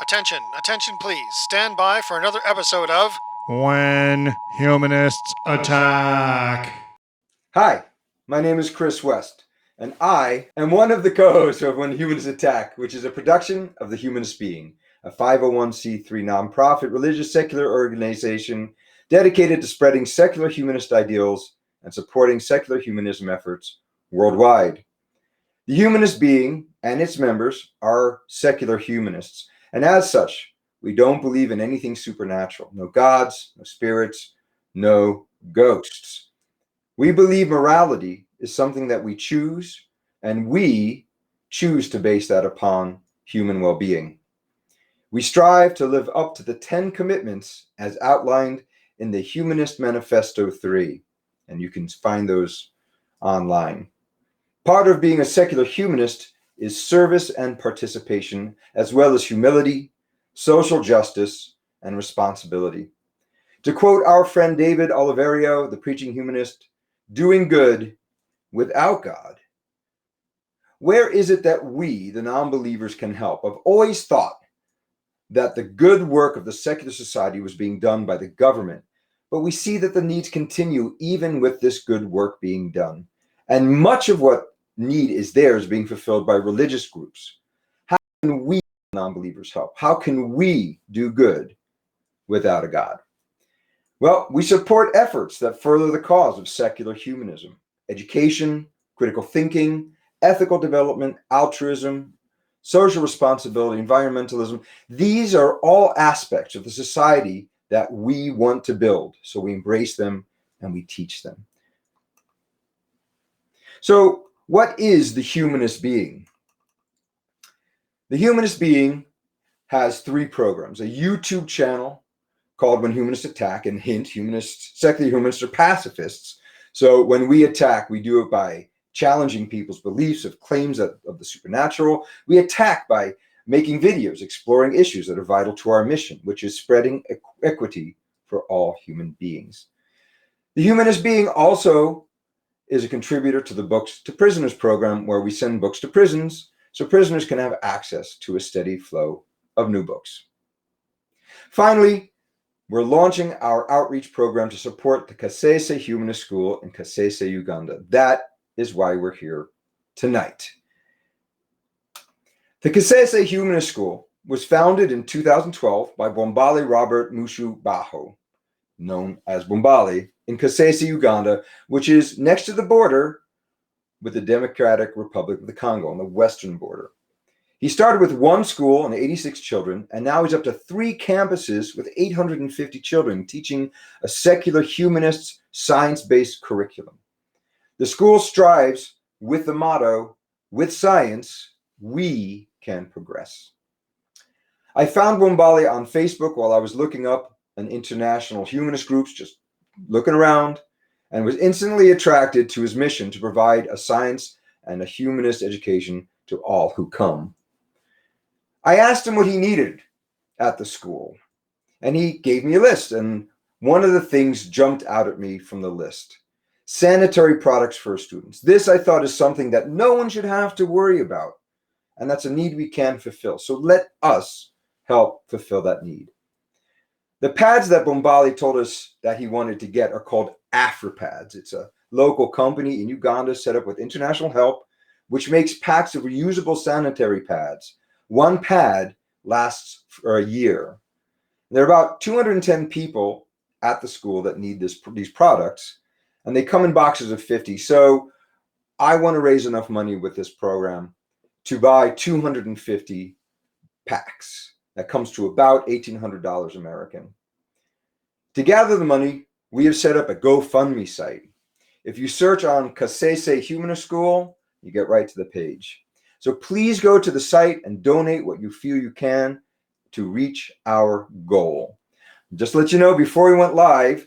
Attention, attention please. Stand by for another episode of When Humanists Attack. Hi, my name is Chris West, and I am one of the co-hosts of When Humanists Attack, which is a production of the Humanist Being, a 501c3 nonprofit religious secular organization dedicated to spreading secular humanist ideals and supporting secular humanism efforts worldwide. The Humanist Being and its members are secular humanists, and as such, we don't believe in anything supernatural. No gods, no spirits, no ghosts. We believe morality is something that we choose, and we choose to base that upon human well-being. We strive to live up to the 10 commitments as outlined in the Humanist Manifesto 3, and you can find those online. Part of being a secular humanist is service and participation, as well as humility, social justice, and responsibility. To quote our friend David Oliverio, the preaching humanist, doing good without God. Where is it that we, the non-believers, can help? I've always thought that the good work of the secular society was being done by the government, but we see that the needs continue even with this good work being done. And much of what need is there is being fulfilled by religious groups. How can we non-believers help? How can we do good without a God? Well, we support efforts that further the cause of secular humanism: education, critical thinking, ethical development, altruism, social responsibility, environmentalism. These are all aspects of the society that we want to build. So we embrace them and we teach them. So what is the Humanist Being? The Humanist Being has 3 programs: a YouTube channel called When Humanists Attack, and hint, secular humanists are pacifists. So when we attack, we do it by challenging people's beliefs of claims of the supernatural. We attack by making videos exploring issues that are vital to our mission, which is spreading equity for all human beings. The Humanist Being also is a contributor to the Books to Prisoners program, where we send books to prisons so prisoners can have access to a steady flow of new books. Finally, we're launching our outreach program to support the Kasese Humanist School in Kasese, Uganda. That is why we're here tonight. The Kasese Humanist School was founded in 2012 by Bwambale Roberts Mushu, known as Bwambale, in Kasese, Uganda, which is next to the border with the Democratic Republic of the Congo on the western border. He started with 1 school and 86 children, and now he's up to 3 campuses with 850 children, teaching a secular humanist, science-based curriculum. The school strives with the motto, with science, we can progress. I found Bwambale on Facebook while I was looking up an international humanist groups, just looking around, and was instantly attracted to his mission to provide a science and a humanist education to all who come. I asked him what he needed at the school, and he gave me a list, and one of the things jumped out at me from the list: sanitary products for students. This, I thought, is something that no one should have to worry about, and that's a need we can fulfill. So let us help fulfill that need. The pads that Bwambale told us that he wanted to get are called Afripads. It's a local company in Uganda set up with international help, which makes packs of reusable sanitary pads. 1 pad lasts for a year. There are about 210 people at the school that need these products, and they come in boxes of 50. So I want to raise enough money with this program to buy 250 packs. That comes to about $1,800 American. To gather the money, we have set up a GoFundMe site. If you search on Kasese Humanist School, you get right to the page. So please go to the site and donate what you feel you can to reach our goal. Just to let you know, before we went live,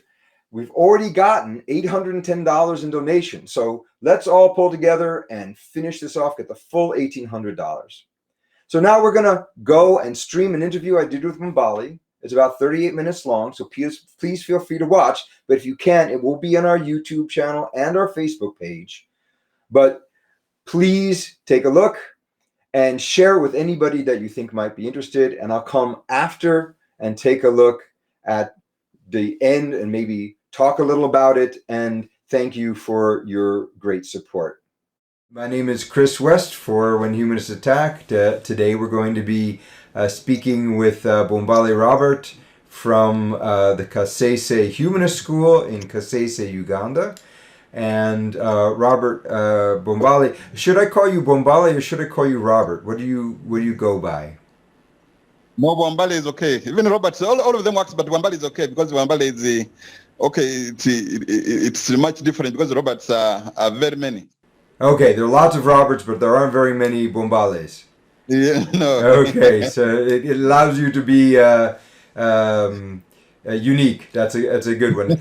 we've already gotten $810 in donations. So let's all pull together and finish this off, get the full $1,800. So now we're going to go and stream an interview I did with Bwambale. It's about 38 minutes long, so please feel free to watch. But if you can, it will be on our YouTube channel and our Facebook page. But please take a look and share with anybody that you think might be interested. And I'll come after and take a look at the end and maybe talk a little about it. And thank you for your great support. My name is Chris West for When Humanists Attack. Today we're going to be speaking with Bwambale Roberts from the Kasese Humanist School in Kasese, Uganda. And Robert Bwambale, should I call you Bwambale or should I call you Robert? What do you go by? No, Bwambale is okay. Even Roberts, all of them works, but Bwambale is okay because Bwambale is okay. It's much different because Roberts are very many. Okay, there are lots of Roberts, but there aren't very many Bwambales. Yeah, no. Okay, so it allows you to be unique. That's a good one.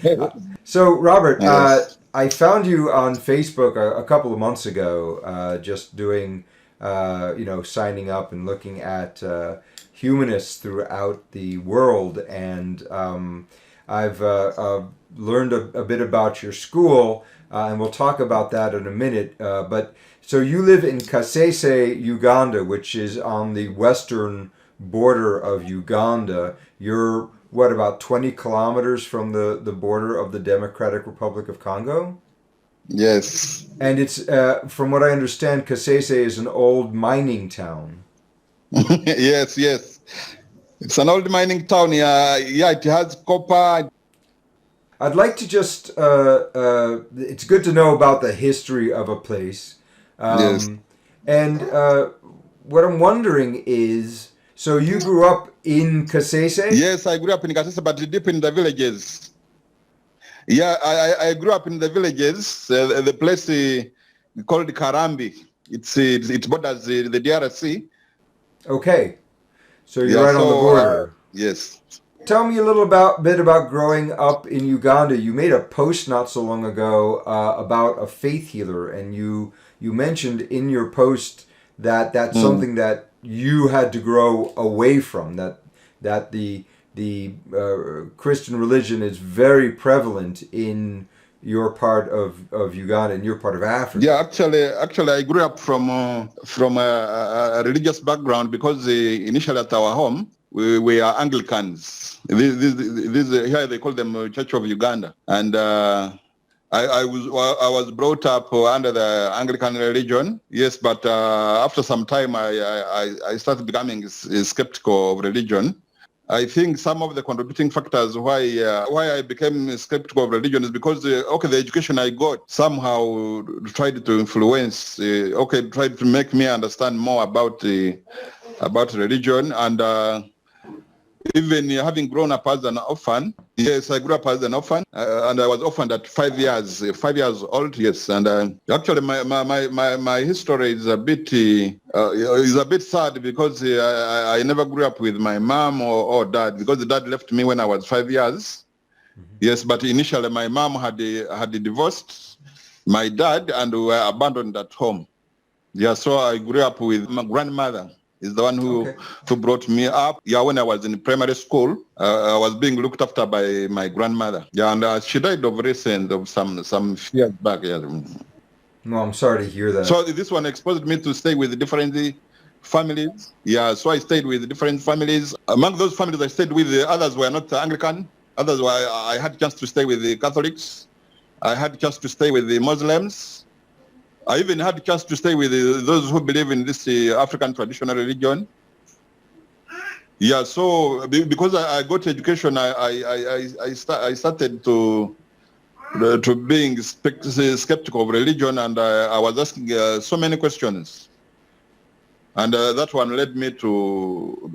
So, Robert, Yes. I found you on Facebook a couple of months ago, just doing, signing up and looking at humanists throughout the world, and I've learned a bit about your school. And we'll talk about that in a minute. But so you live in Kasese, Uganda, which is on the western border of Uganda. You're, about 20 kilometers from the border of the Democratic Republic of Congo? Yes. And it's, from what I understand, Kasese is an old mining town. Yes. It's an old mining town. Yeah, it has copper. I'd like to just, it's good to know about the history of a place. Yes. And what I'm wondering is, so you grew up in Kasese? Yes, I grew up in Kasese, but deep in the villages. Yeah, I grew up in the villages. The place called Karambi. It borders the DRC. Okay. So you're right on the border. Yes. Tell me a little bit about growing up in Uganda. You made a post not so long ago about a faith healer, and you mentioned in your post that that's something that you had to grow away from. That the Christian religion is very prevalent in your part of Uganda, in your part of Africa. Yeah, actually, I grew up from a religious background because initially at our home we are Anglicans. This here they call them Church of Uganda, and I was brought up under the Anglican religion. Yes, but after some time I started becoming skeptical of religion. I think some of the contributing factors why I became skeptical of religion is because the education I got somehow tried to influence, tried to make me understand more about religion, and even having grown up as an orphan. Yes, I grew up as an orphan, and I was orphaned at 5 years old. Yes, and actually my history is a bit sad because I never grew up with my mom or dad, because the dad left me when I was 5 years. Mm-hmm. Yes, but initially my mom had divorced my dad and we were abandoned at home. Yeah, so I grew up with my grandmother. Is the one who brought me up. Yeah, when I was in primary school, I was being looked after by my grandmother. Yeah, and she died of recent, of some years back. Yeah. No, I'm sorry to hear that. So this one exposed me to stay with different families. Yeah, so I stayed with different families. Among those families I stayed with, others were not Anglican. Others were, I had a chance to stay with the Catholics. I had a chance to stay with the Muslims. I even had a chance to stay with those who believe in this African traditional religion. Yeah, so because I got education, I started to being skeptical of religion, and I was asking so many questions, and that one led me to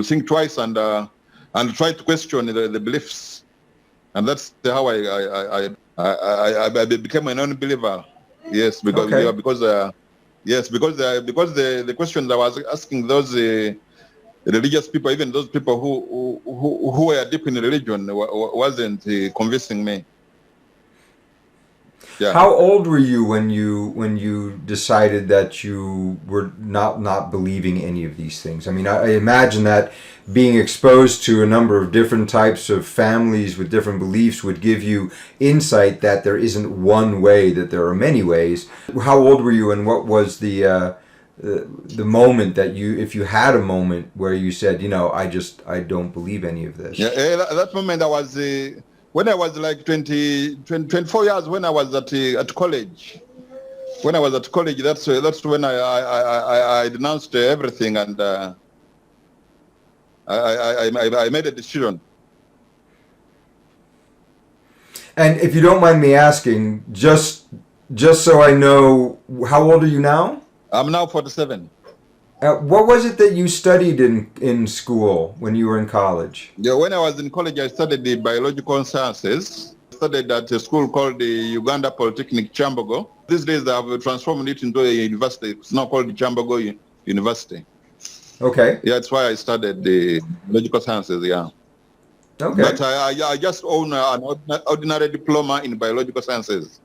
think twice and try to question the beliefs, and that's how I became a non-believer. Yes, because the questions I was asking those religious people, even those people who were deep in religion, wasn't convincing me. Yeah. How old were you when you decided that you were not believing any of these things? I mean, I imagine that being exposed to a number of different types of families with different beliefs would give you insight that there isn't one way, that there are many ways. How old were you, and what was the the moment that if you had a moment where you said, I don't believe any of this. Yeah, that moment I was when I was like 24 years when I was at college. When I was at college, that's when I denounced everything, and I made a decision. And if you don't mind me asking, just so I know, how old are you now? I'm now 47. What was it that you studied in school when you were in college? Yeah, when I was in college, I studied the biological sciences. I studied at a school called the Uganda Polytechnic Chambogo. These days, they have transformed it into a university. It's now called the Chambogo University. Okay. Yeah, that's why I studied the biological sciences, yeah. Okay. But I just own an ordinary diploma in biological sciences.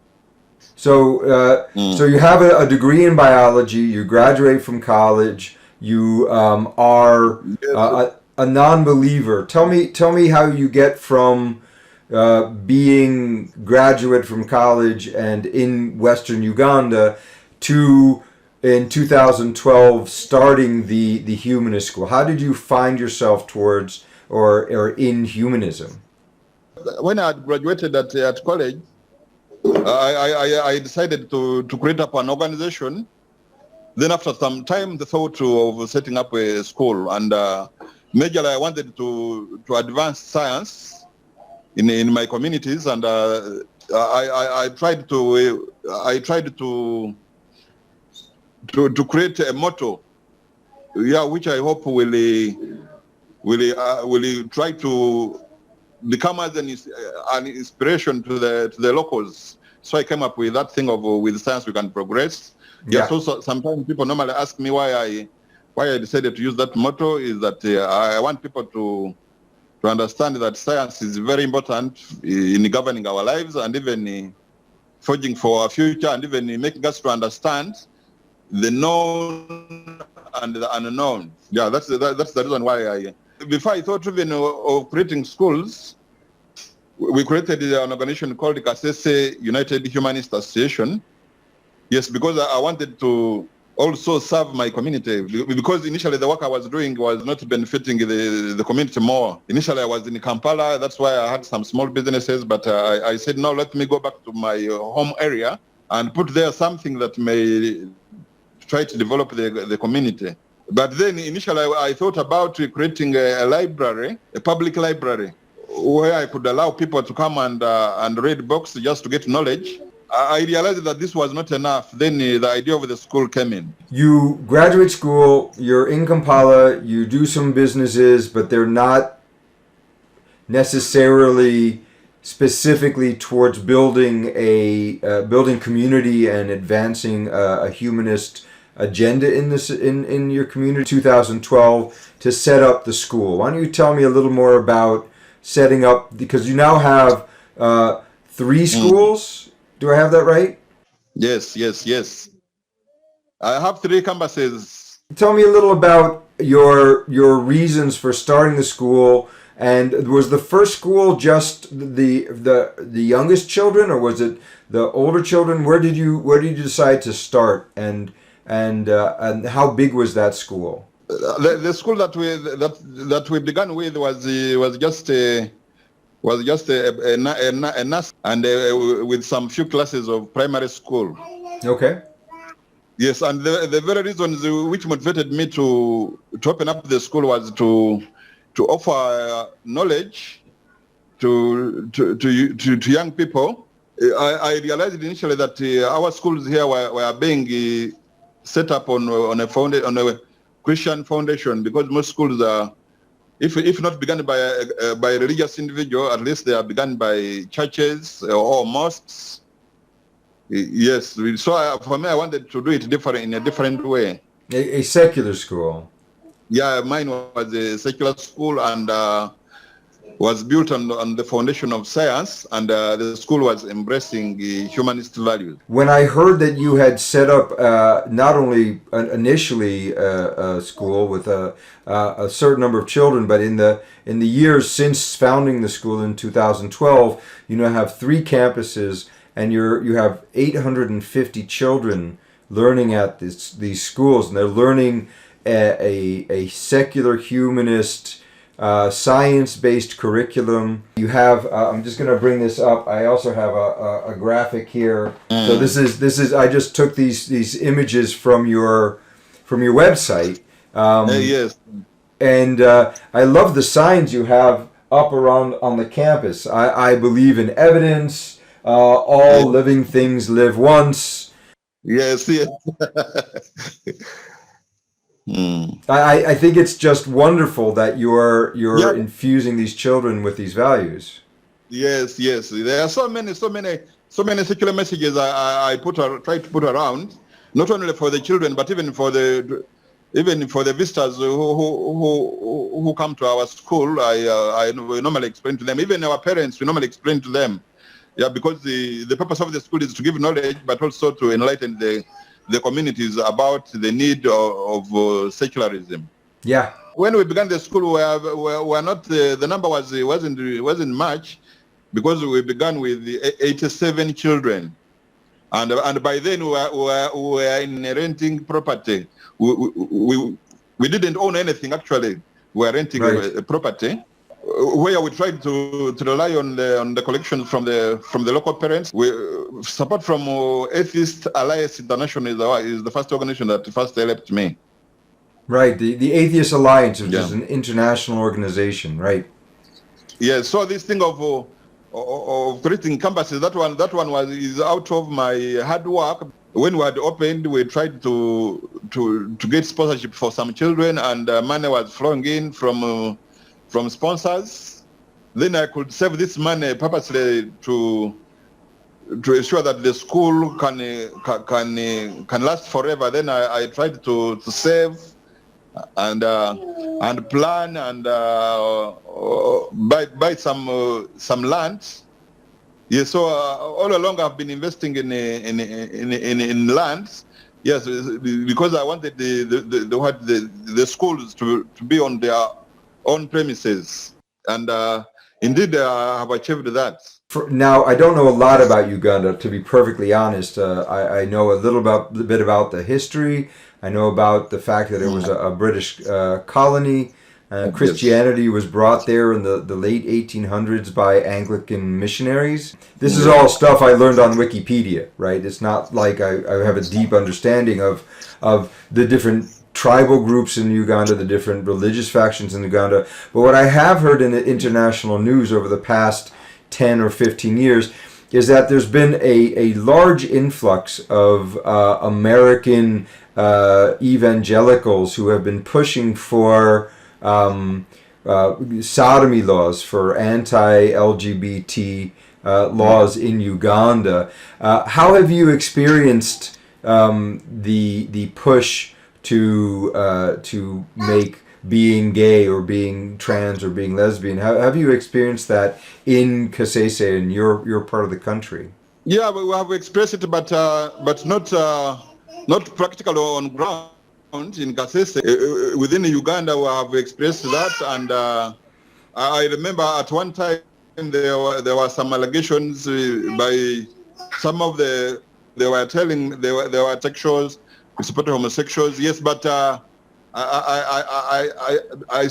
So, so you have a degree in biology. You graduate from college. You are a non-believer. Tell me how you get from being graduate from college and in Western Uganda to in 2012 starting the Humanist School. How did you find yourself towards or in humanism? When I had graduated at college, I decided to create up an organization. Then after some time, the thought of setting up a school, and majorly I wanted to advance science in my communities, and I tried to create a motto, which I hope will try to become as an inspiration to the locals. So I came up with that thing of with science we can progress. Yeah. So sometimes people normally ask me why I decided to use that motto. Is that I want people to understand that science is very important in governing our lives, and even forging for our future, and even making us to understand the known and the unknown. Yeah, that's the reason why before I thought even of creating schools, we created an organization called the Kasese Humanist Association. Yes, because I wanted to also serve my community, because initially the work I was doing was not benefiting the community more. Initially I was in Kampala, that's why I had some small businesses, but I said, no, let me go back to my home area and put there something that may try to develop the community. But then initially I thought about creating a library, a public library, where I could allow people to come and read books just to get knowledge. I realized that this was not enough. Then the idea of the school came in. You graduate school, you're in Kampala, you do some businesses, but they're not necessarily specifically towards building building community and advancing a humanist agenda in your community. 2012 to set up the school. Why don't you tell me a little more about setting up, because you now have 3 schools. Do I have that right? Yes. I have 3 campuses. Tell me a little about your reasons for starting the school. And was the first school just the youngest children, or was it the older children? Where did you decide to start, and how big was that school? The school that we began with was just a nurse, and with some few classes of primary school. Okay. Yes, and the very reasons which motivated me to open up the school was to offer knowledge to young people. I realized initially that our schools here were being set up on a Christian foundation, because most schools are, if not begun by a religious individual, at least they are begun by churches or mosques. Yes, so for me, I wanted to do it in a different way. A secular school. Yeah, mine was a secular school, and was built on the foundation of science, and the school was embracing humanist values. When I heard that you had set up not only initially a school with a certain number of children, but in the years since founding the school in 2012, you now have 3 campuses, and you have 850 children learning at these schools, and they're learning a secular humanist science-based curriculum. You have I'm just going to bring this up. I also have a graphic here. So this is I just took these images from your website. Yes. And I love the signs you have up around on the campus. I believe in evidence. All living things live once. Yes. Yes. I think it's just wonderful that you're infusing these children with these values. Yes. Yes. There are so many secular messages I try to put around, not only for the children but even for the visitors who come to our school. We normally explain to them. Even our parents, we normally explain to them. Yeah, because the purpose of the school is to give knowledge, but also to enlighten the communities about the need of secularism. Yeah. When we began the school, we were not the number wasn't much, because we began with 87 children, and by then we were in renting property. We didn't own anything actually. We were renting a property, where we tried to rely on the collections from the local parents. We support from Atheist Alliance International is the first organization that first helped me. Right, the Atheist Alliance, which is an international organization, right? Yeah. So this thing of creating campuses, that one is out of my hard work. When we had opened, we tried to get sponsorship for some children, and money was flowing in from sponsors. Then I could save this money purposely to ensure that the school can last forever. Then I tried to save and plan and buy some land. Yeah, so all along I've been investing in land. Yes, because I wanted the schools to be on their own premises, and indeed I have achieved that. Now, I don't know a lot about Uganda, to be perfectly honest. I know a bit about the history. I know about the fact that it was a British colony. Christianity was brought there in the late 1800s by Anglican missionaries. This is all stuff I learned on Wikipedia, right? It's not like I have a deep understanding of the different tribal groups in Uganda, the different religious factions in Uganda. But what I have heard in the international news over the past 10 or 15 years is that there's been a large influx of American evangelicals who have been pushing for sodomy laws, for anti-LGBT laws in Uganda. How have you experienced the push to make being gay or being trans or being lesbian? Have you experienced that in Kasese, in your part of the country? Yeah, we have experienced it, but not practical on ground in Kasese. Within Uganda, we have experienced that, and I remember at one time there were some allegations by some of they were sexuals, supported homosexuals. Yes, but I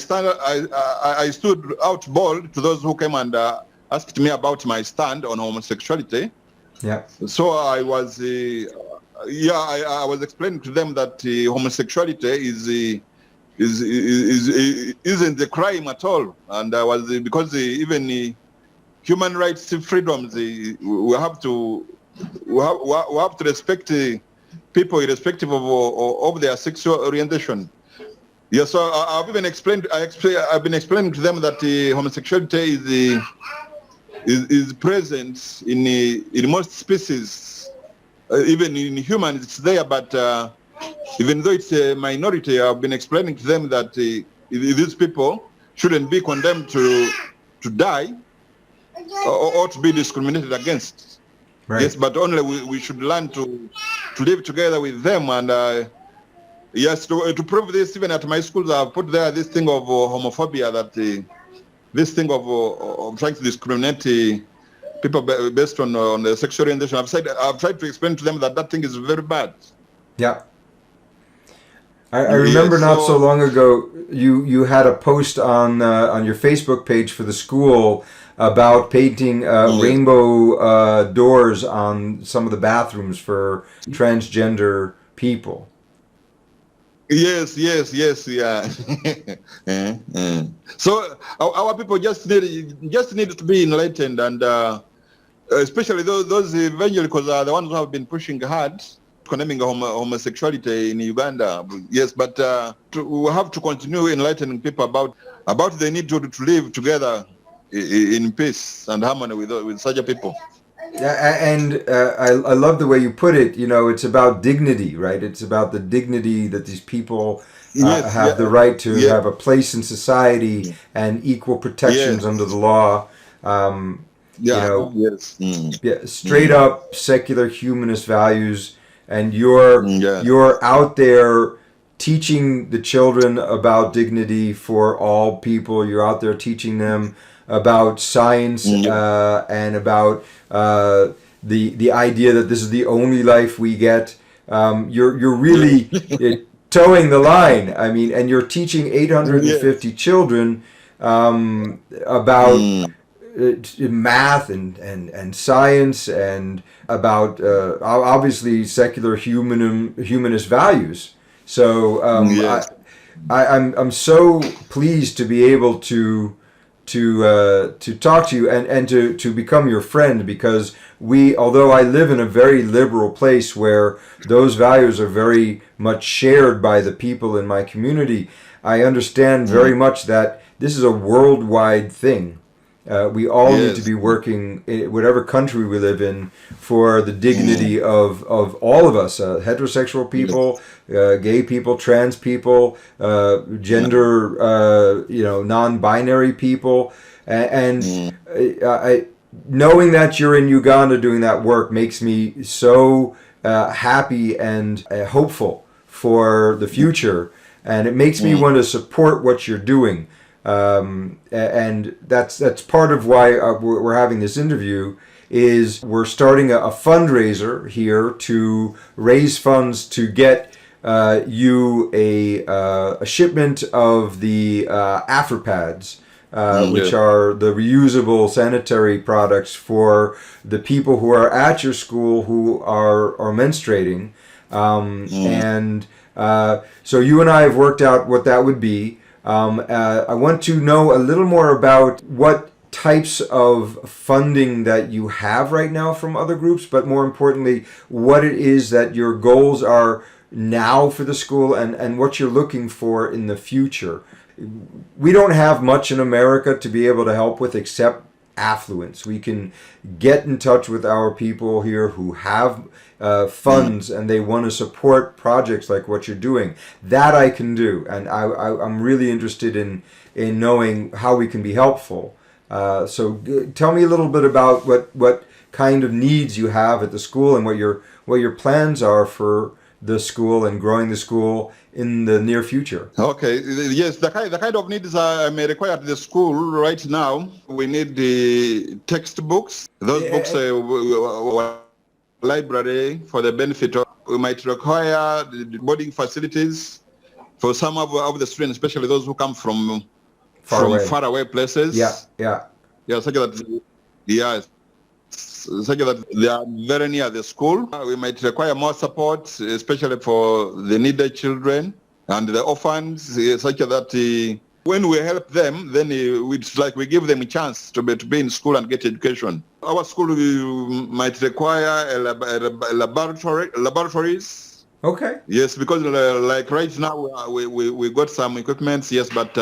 stood out bold to those who came and asked me about my stand on homosexuality. Yeah. So I was I was explaining to them that homosexuality isn't a crime at all, and I was because even human rights freedoms, we have to respect people irrespective of their sexual orientation. Yeah, so I've been explaining to them that homosexuality is present in most species. Even in humans, it's there, but even though it's a minority, I've been explaining to them that these people shouldn't be condemned to die or to be discriminated against. Right. Yes, but only we should learn to live together with them. And yes, to prove this, even at my schools, I've put there this thing of homophobia, that this thing of trying to discriminate people based on the sexual orientation. I've tried to explain to them that thing is very bad. Yeah. I remember not so long ago you had a post on your Facebook page for the school about painting rainbow doors on some of the bathrooms for transgender people. Yes, yeah. So our people just need to be enlightened, and especially those evangelicals are the ones who have been pushing hard, condemning homosexuality in Uganda. Yes, but we have to continue enlightening people about the need to live together in peace and harmony with such a people. Yeah, and I love the way you put it. You know, it's about dignity, right? It's about the dignity that these people have the right to have a place in society and equal protections under the law. Straight up secular humanist values, and you're out there teaching the children about dignity for all people. You're out there teaching them about science and about the idea that this is the only life we get. You're really towing the line. I mean, and you're teaching 850 children about math and science and about obviously secular humanist values. So I'm so pleased to be able to talk to you and to become your friend, because although I live in a very liberal place where those values are very much shared by the people in my community, I understand very much that this is a worldwide thing. We all need to be working in whatever country we live in for the dignity of all of us, heterosexual people, gay people, trans people, gender, non-binary people. And knowing that you're in Uganda doing that work makes me so happy and hopeful for the future. And it makes me want to support what you're doing. And that's part of why we're having this interview. Is we're starting a fundraiser here to raise funds to get you a shipment of the Afripads, which are the reusable sanitary products for the people who are at your school who are menstruating. And so you and I have worked out what that would be. I want to know a little more about what types of funding that you have right now from other groups, but more importantly, what it is that your goals are now for the school and what you're looking for in the future. We don't have much in America to be able to help with except affluence. We can get in touch with our people here who have funds and they want to support projects like what you're doing. That I can do, and I'm really interested in knowing how we can be helpful. So tell me a little bit about what kind of needs you have at the school and what your plans are for the school and growing the school in the near future. Okay, yes, the kind of needs I may require at the school right now. We need the textbooks. Those books library for the benefit of. We might require the boarding facilities for some of the students, especially those who come from far away places. Yeah. Such that they are very near the school. We might require more support, especially for the needed children and the orphans, such that when we help them, then it's like we give them a chance to be in school and get education. Our school might require laboratories. Okay. Yes, because like right now we got some equipment. Yes, but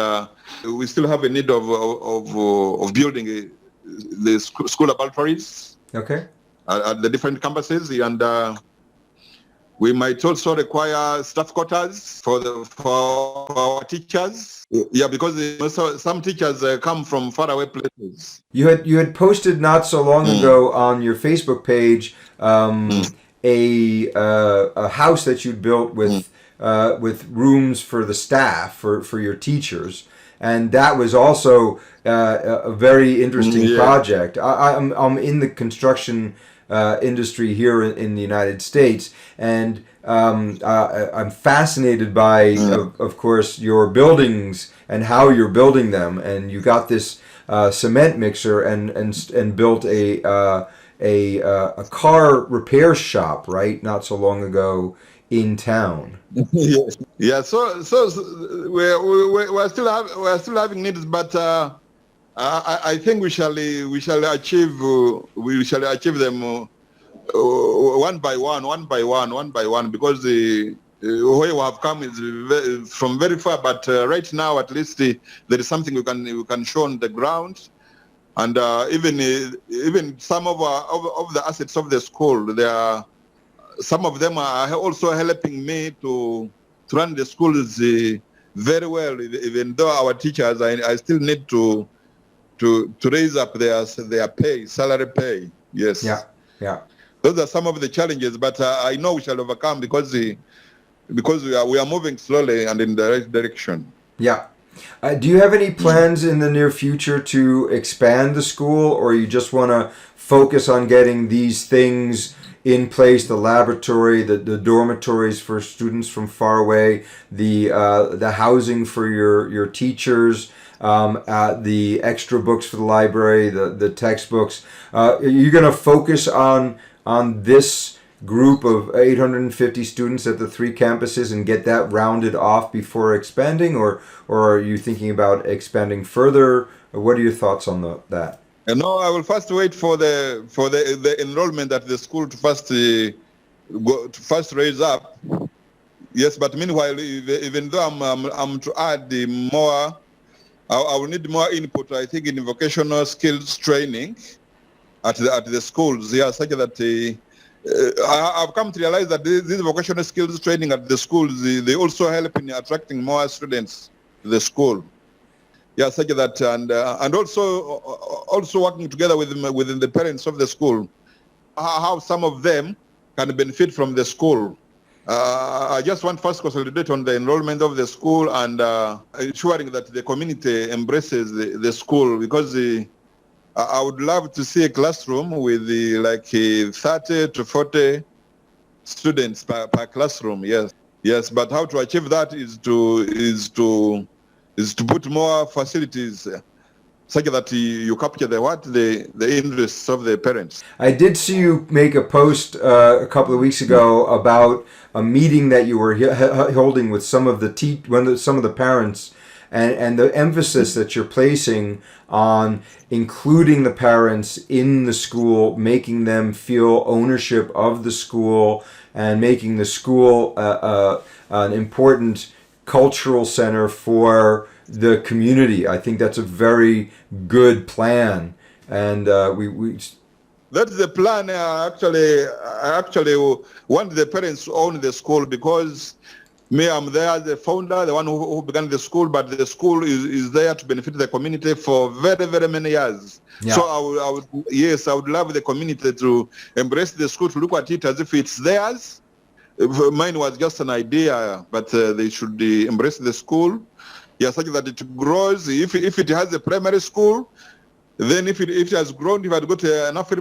we still have a need of building the school laboratories. Okay. At the different campuses, and we might also require staff quarters for our teachers. Yeah, because some teachers come from faraway places. You had posted not so long ago on your Facebook page a house that you'd built with rooms for the staff for your teachers. And that was also a very interesting project. I'm in the construction industry here in the United States. And I'm fascinated by, of course, your buildings and how you're building them. And you got this cement mixer and built a car repair shop, right? Not so long ago in town. Yeah. So we're still having needs, but I think we shall achieve them one by one, because the way we have come is from very far. But right now, at least there is something we can show on the ground. And even some of the assets of the school, some of them are also helping me to run the schools very well. Even though our teachers, I still need to raise up their pay, salary pay. Yes. Yeah. Those are some of the challenges, but I know we shall overcome because we are moving slowly and in the right direction. Yeah. Do you have any plans in the near future to expand the school, or you just want to focus on getting these things in place, the laboratory, the dormitories for students from far away, the housing for your teachers, the extra books for the library, the textbooks? Are you going to focus on this group of 850 students at the 3 campuses and get that rounded off before expanding, or are you thinking about expanding further? What are your thoughts on that? No, I will first wait for the enrollment at the school to first raise up. Yes, but meanwhile, even though I'm to add more, I will need more input, I think, in vocational skills training at the schools. Yeah, such that I've come to realize that these vocational skills training at the schools, they also help in attracting more students to the school. Yeah, such that, and also working together within the parents of the school, how some of them can benefit from the school. I just want first to consolidate on the enrollment of the school and ensuring that the community embraces the school, because I would love to see a classroom with 30 to 40 students per classroom. Yes. But how to achieve that is to put more facilities such that you capture the interests of the parents. I did see you make a post a couple of weeks ago about a meeting that you were holding with some of the parents, and the emphasis that you're placing on including the parents in the school, making them feel ownership of the school, and making the school an important cultural center for the community. I think that's a very good plan, and we That's the plan. I actually want the parents to own the school, because I'm there as the founder, the one who began the school, but the school is there to benefit the community for very, very many years. Yeah. So I would love the community to embrace the school, to look at it as if it's theirs. Mine was just an idea, but they should embrace the school. Yeah, such that it grows. If it has a primary school, then if it has grown, if it got enough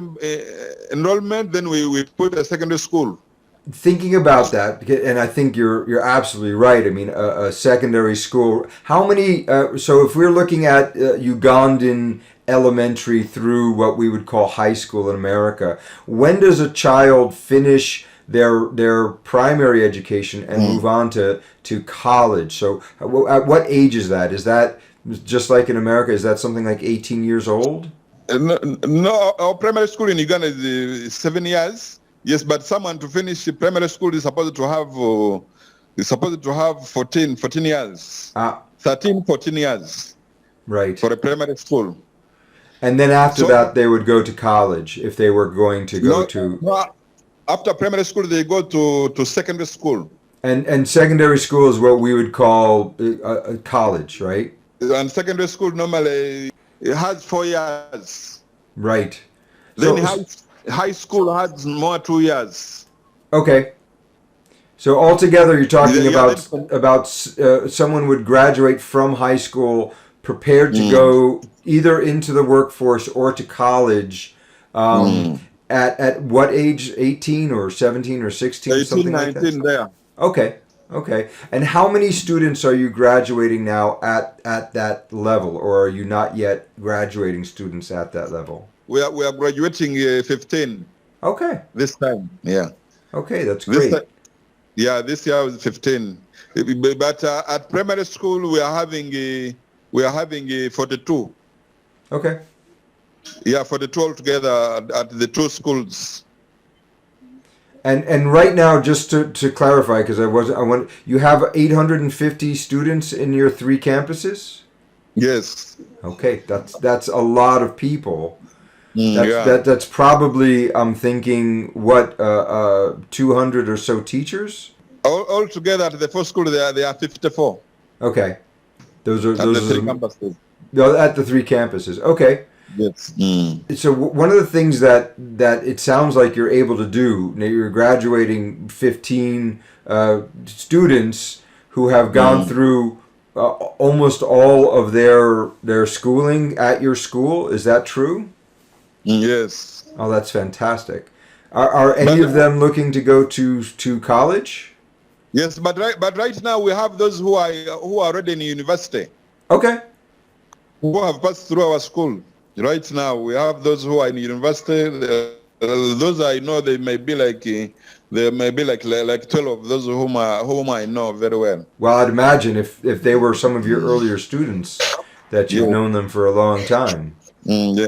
enrollment, then we put a secondary school. Thinking about that, and I think you're absolutely right. I mean, a secondary school. How many? So if we're looking at Ugandan elementary through what we would call high school in America, when does a child finish their primary education and move on to college? So at what age is that? Is that just like in America? Is that something like 18 years old? No, our primary school in Uganda is 7 years. Yes, but someone to finish primary school is supposed to have 14 years. 13, 14 years. Right. For a primary school. And then after that, they would go to college if they were going to go to... No, after primary school, they go to secondary school. And secondary school is what we would call a college, right? And secondary school normally it has 4 years. Right. Then high school has more 2 years. Okay. So altogether, you're talking about someone would graduate from high school prepared to go either into the workforce or to college At what age? 18 or 17 or 16, 18, something like 19 that? there. Okay. Okay. And how many students are you graduating now at that level, or are you not yet graduating students at that level? We are graduating 15 Okay. this time. Yeah. Okay, that's This great. Yeah, this year was 15. But at primary school we are having 42. Okay. Yeah, 42 altogether at the two schools. And right now, just to clarify, because you have 850 students in your 3 campuses? Yes. Okay, that's a lot of people. Yeah. That's probably, I'm thinking, what, 200 or so teachers? All together at the first school they are 54. Okay. Those are At the 3 campuses. No, at the 3 campuses. Okay. Yes. So one of the things that it sounds like you're able to do, now you're graduating 15 students who have gone through almost all of their schooling at your school. Is that true? Yes. Oh, that's fantastic. Are any of them looking to go to college? Yes, but right now we have those who are already in university, Okay. who have passed through our school. Right now we have those who are in university. Those I know they may be like 12 of those whom I know very well. Well, I'd imagine if they were some of your earlier students, that you've known them for a long time. Yeah.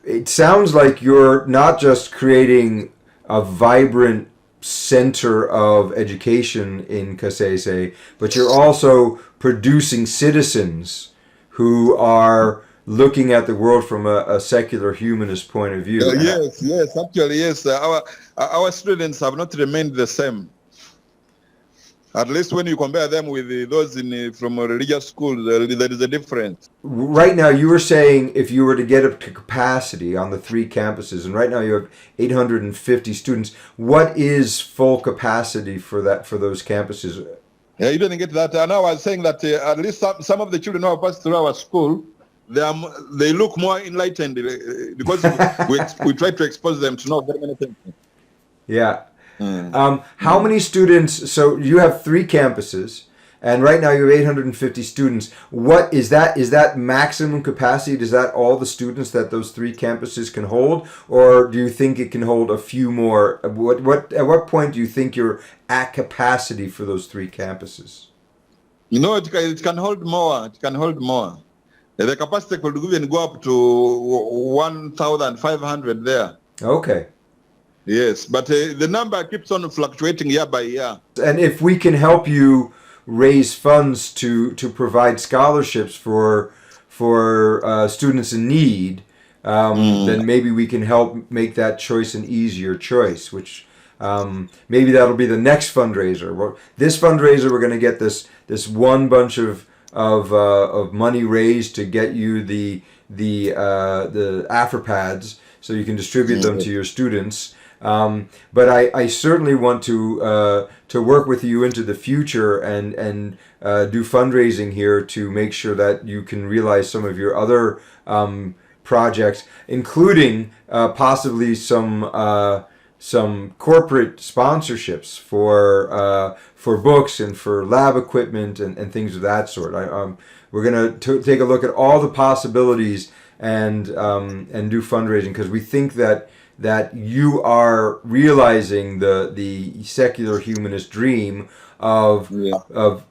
It sounds like you're not just creating a vibrant center of education in Kasese, but you're also producing citizens who are looking at the world from a secular humanist point of view. Yes, actually, yes. Our students have not remained the same. At least when you compare them with those from a religious school, there is a difference. Right now, you were saying if you were to get up to capacity on the 3 campuses, and right now you have 850 students, what is full capacity for those campuses? Yeah, you didn't get that. And I was saying that at least some of the children who have passed through our school, they look more enlightened because we try to expose them to know very many things. Yeah. How many students? So you have 3 campuses, and right now you have 850 students. What is that? Is that maximum capacity? Is that all the students that those 3 campuses can hold, or do you think it can hold a few more? At what point do you think you're at capacity for those 3 campuses? You know, it can hold more. It can hold more. The capacity could even go up to 1,500 there. Okay. Yes, but the number keeps on fluctuating year by year. And if we can help you raise funds to provide scholarships for students in need, then maybe we can help make that choice an easier choice, which maybe that'll be the next fundraiser. This fundraiser, we're going to get this one bunch of money raised to get you the Afripads so you can distribute them to your students. But I certainly want to work with you into the future and do fundraising here to make sure that you can realize some of your other projects, including possibly some corporate sponsorships for books and for lab equipment and things of that sort. We're going to take a look at all the possibilities and do fundraising, because we think that you are realizing the secular humanist dream of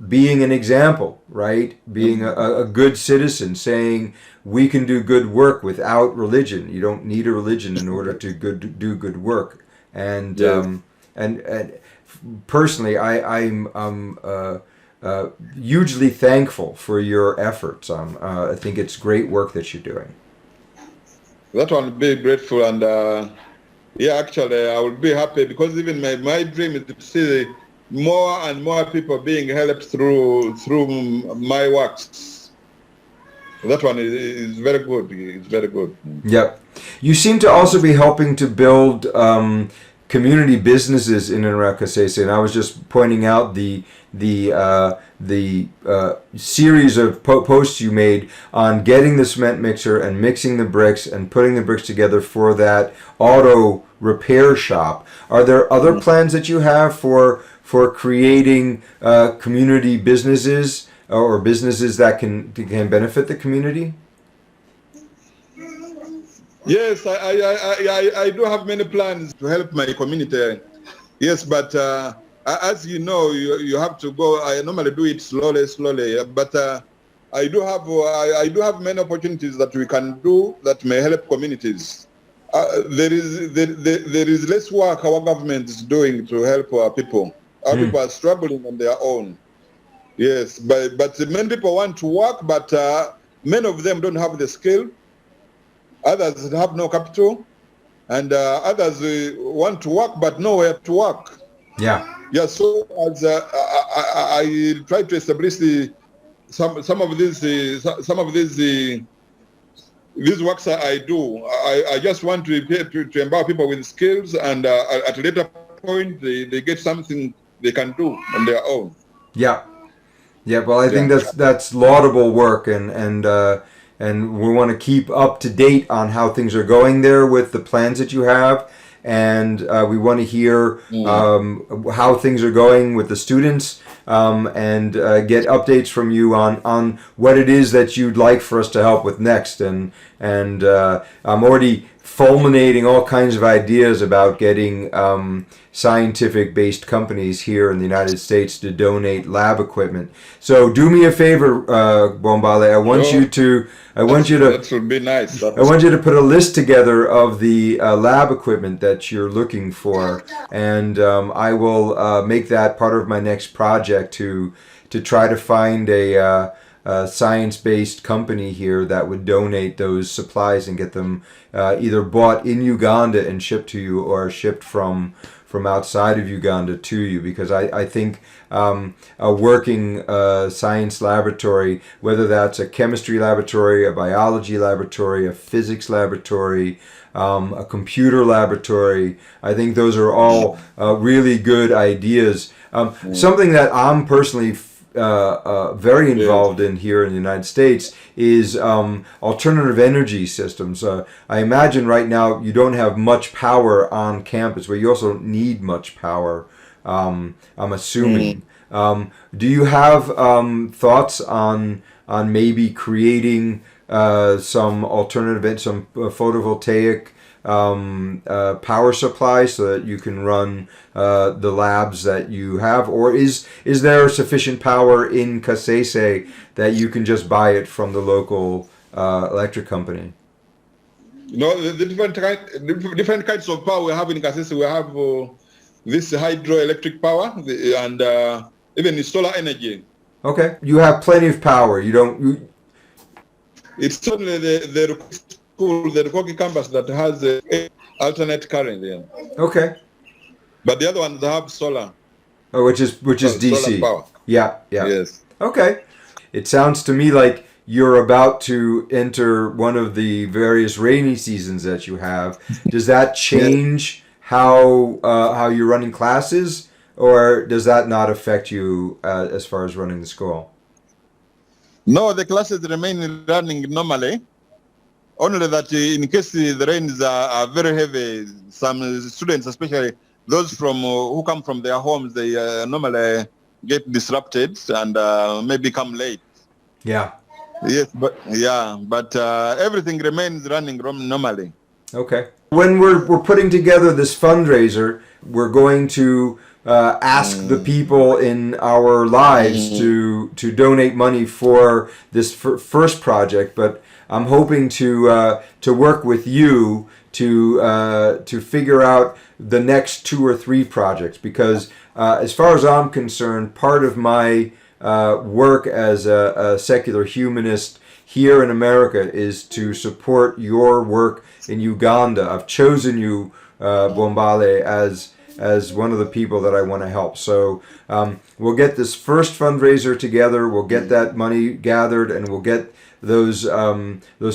being an example, right? Being a good citizen, saying we can do good work without religion. You don't need a religion in order to do good work. And and personally, I'm hugely thankful for your efforts. I think it's great work that you're doing. That one will be grateful, and actually I will be happy, because even my dream is to see more and more people being helped through my works. That one is very good. It's very good. Yep. You seem to also be helping to build community businesses in and around Kasese, and I was just pointing out the series of posts you made on getting the cement mixer and mixing the bricks and putting the bricks together for that auto repair shop. Are there other plans that you have for creating community businesses or businesses that can benefit the community? Yes, I do have many plans to help my community. Yes, but as you know, you have to go. I normally do it slowly, but I do have many opportunities that we can do that may help communities. There is less work our government is doing to help our people. Our people are struggling on their own. Yes, but many people want to work, but many of them don't have the skill. Others have no capital, and others want to work but nowhere to work. Yeah. Yeah. So as I try to establish some of these works I do. I just want to empower people with skills, and at a later point they get something they can do on their own. Yeah. Yeah. Well, I think that's laudable work, and we want to keep up to date on how things are going there with the plans that you have. And we want to hear how things are going with the students, and get updates from you on what it is that you'd like for us to help with next. And I'm already fulminating all kinds of ideas about getting scientific-based companies here in the United States to donate lab equipment. So do me a favor, Bwambale. I want you to. That would be nice. I want you to put a list together of the lab equipment that you're looking for, and I will make that part of my next project to try to find a science-based company here that would donate those supplies and get them either bought in Uganda and shipped to you, or shipped from outside of Uganda to you, because I think a working science laboratory, whether that's a chemistry laboratory, a biology laboratory, a physics laboratory, a computer laboratory, I think those are all really good ideas. Something that I'm personally very involved in here in the United States is alternative energy systems. I imagine right now you don't have much power on campus, but you also don't need much power, I'm assuming. Do you have thoughts on maybe creating some alternative, some photovoltaic power supply so that you can run the labs that you have, or is there sufficient power in Kasese that you can just buy it from the local electric company? You know, the different kinds of power we have in Kasese. We have this hydroelectric power and even solar energy. Okay, you have plenty of power. It's only the school, the Rukoki campus, that has alternate current there. Okay. But the other ones have solar. Oh, which is DC. Solar power. Yeah. Yes. Okay. It sounds to me like you're about to enter one of the various rainy seasons that you have. Does that change how you're running classes, or does that not affect you as far as running the school? No, the classes remain running normally. Only that in case the rains are very heavy, some students, especially those who come from their homes, they normally get disrupted and maybe come late. Yeah. Yes, but everything remains running normally. Okay. When we're putting together this fundraiser, we're going to ask the people in our lives to donate money for this first project, but I'm hoping to work with you to figure out the next 2 or 3 projects, because as far as I'm concerned, part of my work as a secular humanist here in America is to support your work in Uganda. I've chosen you, Bwambale, as one of the people that I want to help. So we'll get this first fundraiser together, we'll get that money gathered, and we'll get those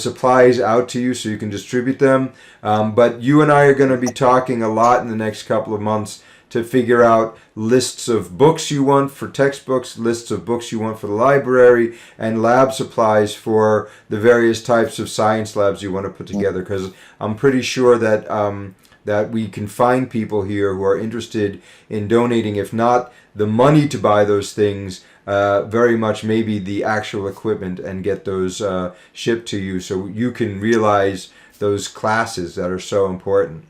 supplies out to you so you can distribute them. But you and I are going to be talking a lot in the next couple of months to figure out lists of books you want for textbooks, lists of books you want for the library, and lab supplies for the various types of science labs you want to put together. Because I'm pretty sure that that we can find people here who are interested in donating, if not the money to buy those things, very much maybe the actual equipment, and get those shipped to you so you can realize those classes that are so important.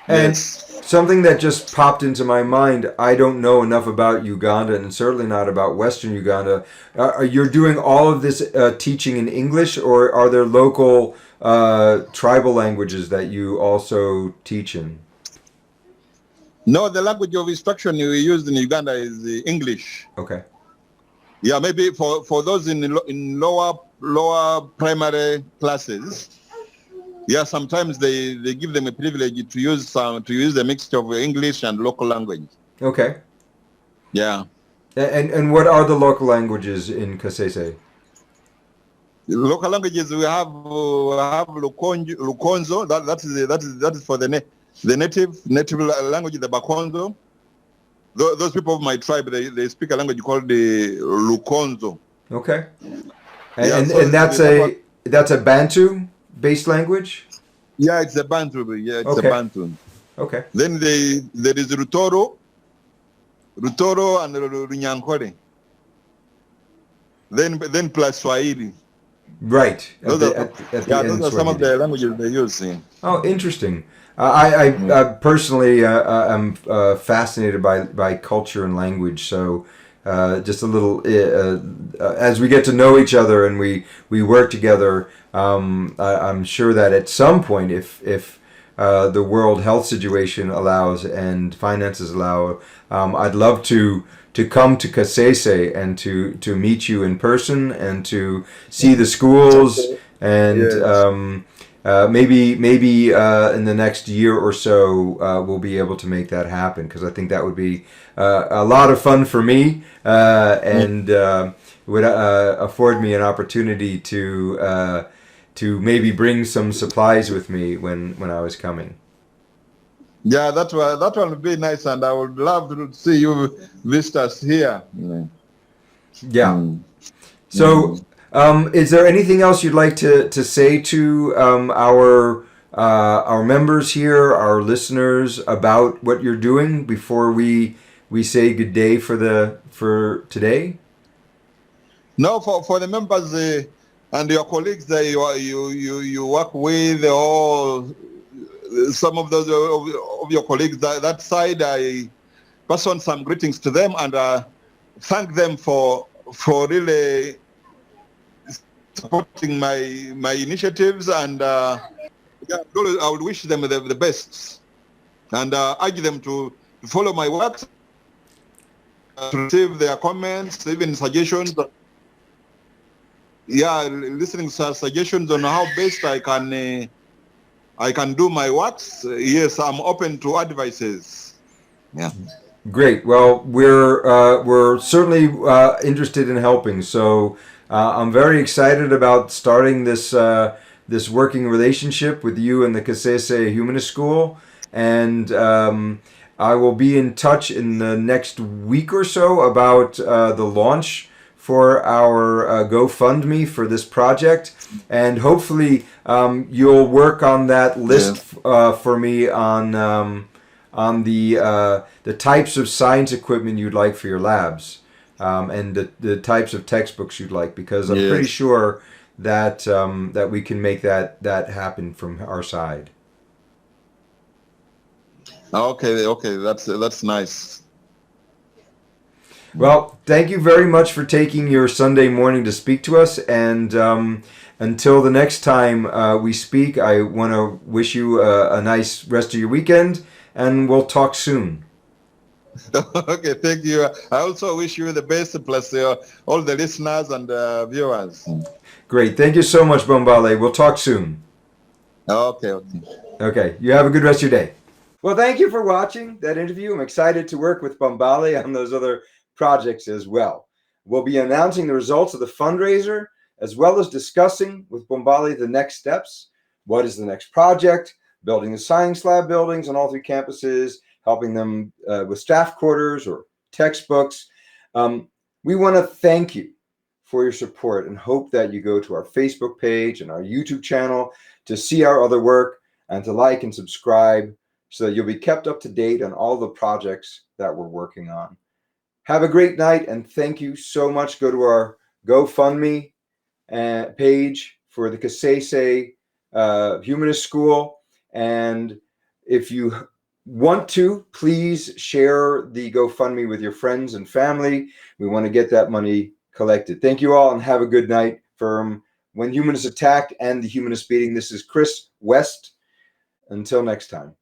And something that just popped into my mind, I don't know enough about Uganda, and certainly not about Western Uganda. You're doing all of this teaching in English, or are there local tribal languages that you also teach in? No, the language of instruction we use in Uganda is English. Okay. Yeah, maybe for those in lower primary classes, yeah, sometimes they give them a privilege to use a mixture of English and local language. Okay. Yeah. And what are the local languages in Kasese? Local languages we have Lukonzo. That is for the native language, the Bakonzo. Those people of my tribe, they speak a language called the Lukonzo. Okay. Yeah, And that's a Bantu based language? Yeah, it's a Bantu. Yeah, it's Okay. a Bantu. Okay. Then there is Rutoro and Runyankore. Then plus Swahili. Right. Those are some of the languages they use. Yeah. Oh, interesting. I personally am fascinated by culture and language. So just a little, as we get to know each other and we work together, I'm sure that at some point, if the world health situation allows and finances allow, I'd love to come to Kasese and to meet you in person and to see the schools, and maybe in the next year or so we'll be able to make that happen, because I think that would be a lot of fun for me, and would afford me an opportunity to maybe bring some supplies with me when I was coming. Yeah, that one would be nice, and I would love to see you visit us here. Yeah. So, is there anything else you'd like to say to our members here, our listeners, about what you're doing before we say good day for today? No, for the members and your colleagues that you work with, or some of those of your colleagues that side, I pass on some greetings to them and thank them for really supporting my initiatives, and I would wish them the best, and urge them to follow my work, to receive their comments, even suggestions. Yeah, listening to suggestions on how best I can do my works. Yes, I'm open to advices. Yeah. Great. Well, we're certainly interested in helping. So I'm very excited about starting this working relationship with you and the Kasese Humanist School, and I will be in touch in the next week or so about the launch for our GoFundMe for this project, and hopefully you'll work on that list for me on the types of science equipment you'd like for your labs, and the types of textbooks you'd like, because I'm pretty sure that that we can make that happen from our side. Okay, that's nice. Well, thank you very much for taking your Sunday morning to speak to us, and until the next time we speak, I want to wish you a nice rest of your weekend, and we'll talk soon. Okay, thank you. I also wish you the best, plus all the listeners and viewers. Great. Thank you so much, Bwambale. We'll talk soon. Okay. Okay. You have a good rest of your day. Well, thank you for watching that interview. I'm excited to work with Bwambale on those other projects as well. We'll be announcing the results of the fundraiser as well as discussing with Bwambale the next steps. What is the next project? Building the science lab buildings on all 3 campuses, helping them with staff quarters or textbooks. We want to thank you for your support and hope that you go to our Facebook page and our YouTube channel to see our other work and to like and subscribe so that you'll be kept up to date on all the projects that we're working on. Have a great night, and thank you so much. Go to our GoFundMe page for the Kasese Humanist School. And if you want to, please share the GoFundMe with your friends and family. We want to get that money collected. Thank you all, and have a good night. From When Humanists Attack and the Humanist Being, this is Chris West. Until next time.